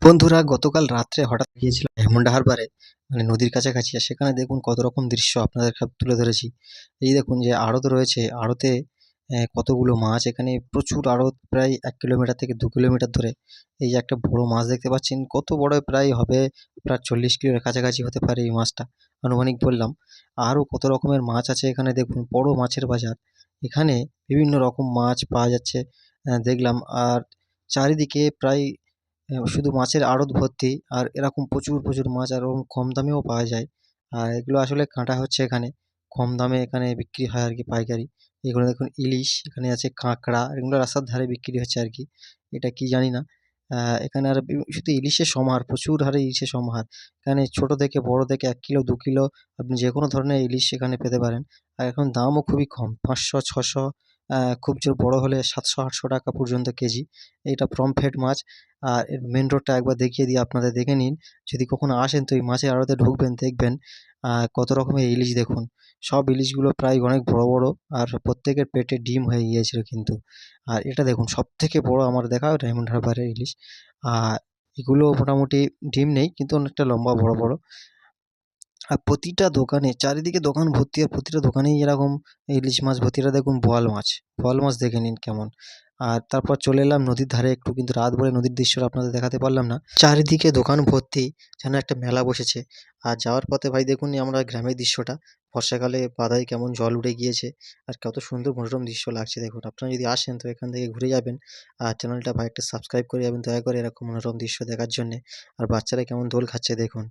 বন্ধুরা গতকাল রাত্রে হঠাৎ গিয়েছিলাম ডায়মন্ড হারবারে, মানে নদীর কাছাকাছি। আর সেখানে দেখুন কত রকম দৃশ্য আপনাদের তুলে ধরেছি। এই দেখুন যে আড়ত রয়েছে, আড়তে কতগুলো মাছ, এখানে প্রচুর আড়ত, প্রায় 1 কিলোমিটার থেকে 2 কিলোমিটার ধরে। এই যে একটা বড় মাছ দেখতে পাচ্ছেন, কত বড়, প্রায় হবে প্রায় 40 কিলোর কাছাকাছি হতে পারে এই মাছটা, আনুমানিক বললাম। আরও কত রকমের মাছ আছে এখানে, দেখুন বড় মাছের বাজার। এখানে বিভিন্ন রকম মাছ পাওয়া যাচ্ছে দেখলাম। আর চারিদিকে প্রায় শুধু মাছের আড়ত ভর্তি, আর এরকম প্রচুর প্রচুর মাছ, আর ওরকম কম দামেও পাওয়া যায়। আর এগুলো আসলে কাঁটা হচ্ছে এখানে, কম দামে এখানে বিক্রি হয় আর কি, পাইকারি। এগুলো দেখুন ইলিশ, এখানে আছে কাঁকড়া, এগুলো রাস্তার ধারে বিক্রি হচ্ছে আর কি। এটা কি জানি না। এখানে আর শুধু ইলিশের সমাহার, প্রচুর হারে ইলিশের সমাহার। এখানে ছোট থেকে বড় থেকে 1 কিলো 2 কিলো আপনি যে কোনো ধরনের ইলিশ এখানে পেতে পারেন। আর এখন দামও খুবই কম, 500 600, খুব জোর বড় হলে 700 800 টাকা পর্যন্ত কেজি। এটা পমফ্রেট মাছ। আর এর মেন রোডটা একবার দেখিয়ে দিই আপনাদের, দেখে নিন। যদি কখনো আসেন তো এই মাছের আড়তে ঢুকবেন, দেখবেন কত রকমের ইলিশ দেখুন। সব ইলিশগুলো প্রায় অনেক বড় বড়, আর প্রত্যেকের পেটে ডিম হয়ে গিয়েছিল কিন্তু। আর এটা দেখুন সবথেকে বড় আমার দেখা ডায়মন্ড হারবারের ইলিশ। আর এগুলো মোটামুটি ডিম নেই, কিন্তু অনেকটা লম্বা বড় বড়। আর প্রতিটা দোকানে, চারিদিকে দোকান ভর্তি, আর প্রতিটা দোকানেই এরকম ইলিশ মাছ ভর্তি। এটা দেখুন বোয়াল মাছ, বোয়াল মাছ দেখে নিন কেমন। আর তারপর চলে এলাম নদীর ধারে একটু, কিন্তু রাত বলে নদীর দৃশ্যটা আপনাদের দেখাতে পারলাম না। চারিদিকে দোকান ভর্তি, যেন একটা মেলা বসেছে। আর যাওয়ার পথে ভাই দেখুন আমরা গ্রামের দৃশ্যটা, বর্ষাকালে বাদায় কেমন জল উঠে গিয়েছে, আর কত সুন্দর মনোরম দৃশ্য লাগছে দেখুন। আপনারা যদি আসেন তো এখান থেকে ঘুরে যাবেন। আর চ্যানেলটা ভাই একটা সাবস্ক্রাইব করে যাবেন দয়া করে, এরকম মনোরম দৃশ্য দেখার জন্যে। আর বাচ্চারা কেমন দোল খাচ্ছে দেখুন।